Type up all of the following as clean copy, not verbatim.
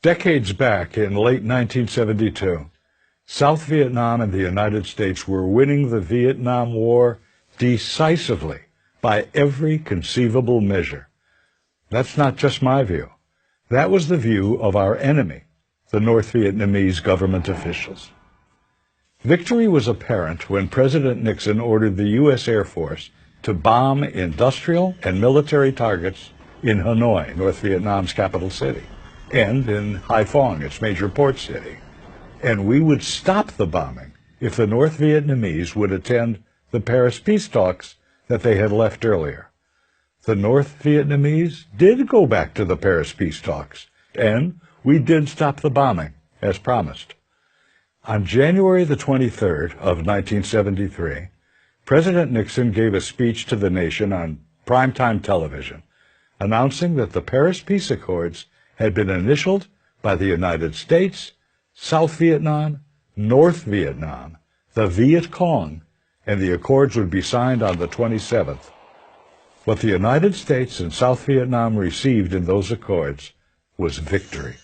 Decades back, in late 1972, South Vietnam and the United States were winning the Vietnam War decisively by every conceivable measure. That's not just my view. That was the view of our enemy, the North Vietnamese government officials. Victory was apparent when President Nixon ordered the U.S. Air Force to bomb industrial and military targets in Hanoi, North Vietnam's capital city, and in Haiphong, its major port city. And we would stop the bombing if the North Vietnamese would attend the Paris peace talks that they had left earlier. The North Vietnamese did go back to the Paris peace talks, and we did stop the bombing, as promised. On January the 23rd of 1973, President Nixon gave a speech to the nation on primetime television, announcing that the Paris Peace Accords had been initialed by the United States, South Vietnam, North Vietnam, the Viet Cong, and the accords would be signed on the 27th. What the United States and South Vietnam received in those accords was victory.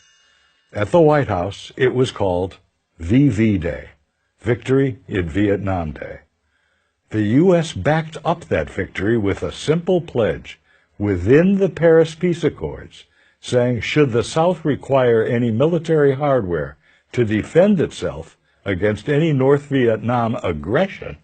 At the White House, it was called VV Day, Victory in Vietnam Day. The U.S. backed up that victory with a simple pledge within the Paris Peace Accords, saying should the South require any military hardware to defend itself against any North Vietnam aggression,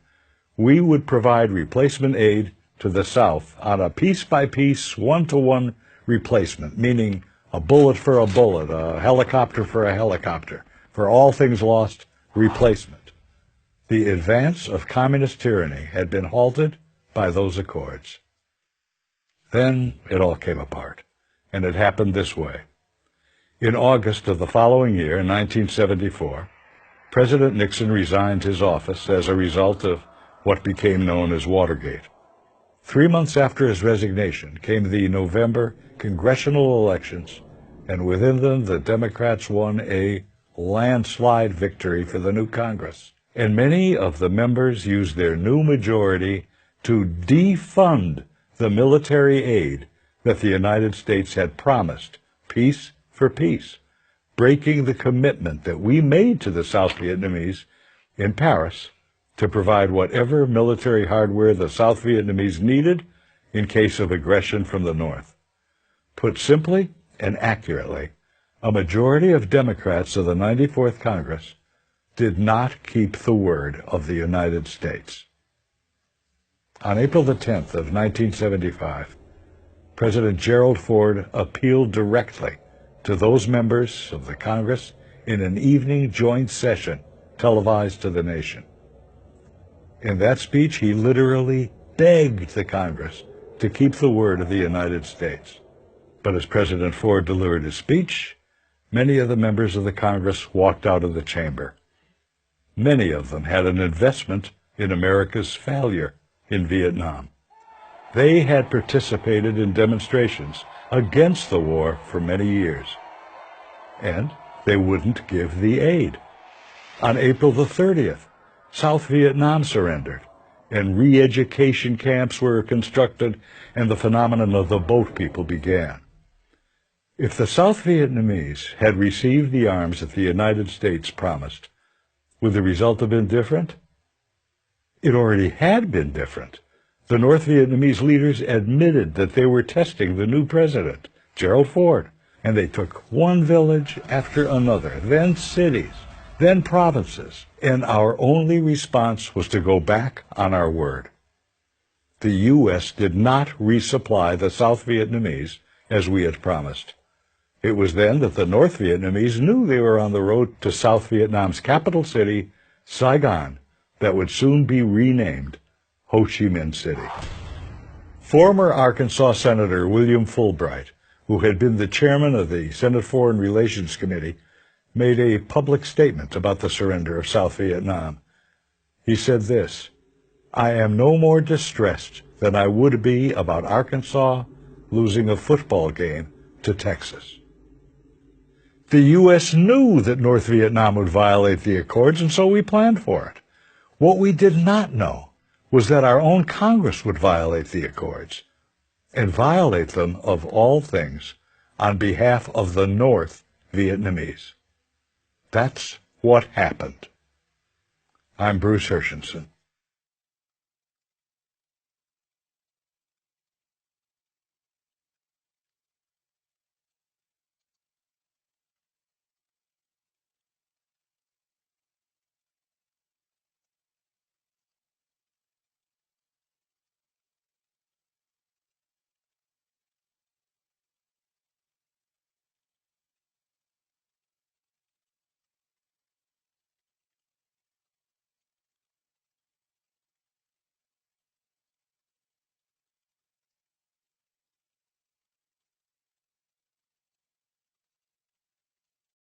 we would provide replacement aid to the South on a piece-by-piece, one-to-one replacement, meaning a bullet for a bullet, a helicopter for a helicopter, for all things lost, replacement. The advance of communist tyranny had been halted by those accords. Then it all came apart, and it happened this way. In August of the following year, 1974, President Nixon resigned his office as a result of what became known as Watergate. 3 months after his resignation came the November congressional elections, and within them the Democrats won a landslide victory for the new Congress. And many of the members used their new majority to defund the military aid that the United States had promised, peace for peace, breaking the commitment that we made to the South Vietnamese in Paris to provide whatever military hardware the South Vietnamese needed in case of aggression from the North. Put simply and accurately, a majority of Democrats of the 94th Congress did not keep the word of the United States. On April the 10th of 1975, President Gerald Ford appealed directly to those members of the Congress in an evening joint session televised to the nation. In that speech, he literally begged the Congress to keep the word of the United States. But as President Ford delivered his speech, many of the members of the Congress walked out of the chamber. Many of them had an investment in America's failure in Vietnam. They had participated in demonstrations against the war for many years, and they wouldn't give the aid. On April the 30th, South Vietnam surrendered, and re-education camps were constructed, and the phenomenon of the boat people began. If the South Vietnamese had received the arms that the United States promised, would the result have been different? It already had been different. The North Vietnamese leaders admitted that they were testing the new president, Gerald Ford, and they took one village after another, then cities, then provinces, and our only response was to go back on our word. The U.S. did not resupply the South Vietnamese as we had promised. It was then that the North Vietnamese knew they were on the road to South Vietnam's capital city, Saigon, that would soon be renamed Ho Chi Minh City. Former Arkansas Senator William Fulbright, who had been the chairman of the Senate Foreign Relations Committee, made a public statement about the surrender of South Vietnam. He said this, "I am no more distressed than I would be about Arkansas losing a football game to Texas." The U.S. knew that North Vietnam would violate the accords, and so we planned for it. What we did not know was that our own Congress would violate the accords, and violate them, of all things, on behalf of the North Vietnamese. That's what happened. I'm Bruce HERSCHENSOHN.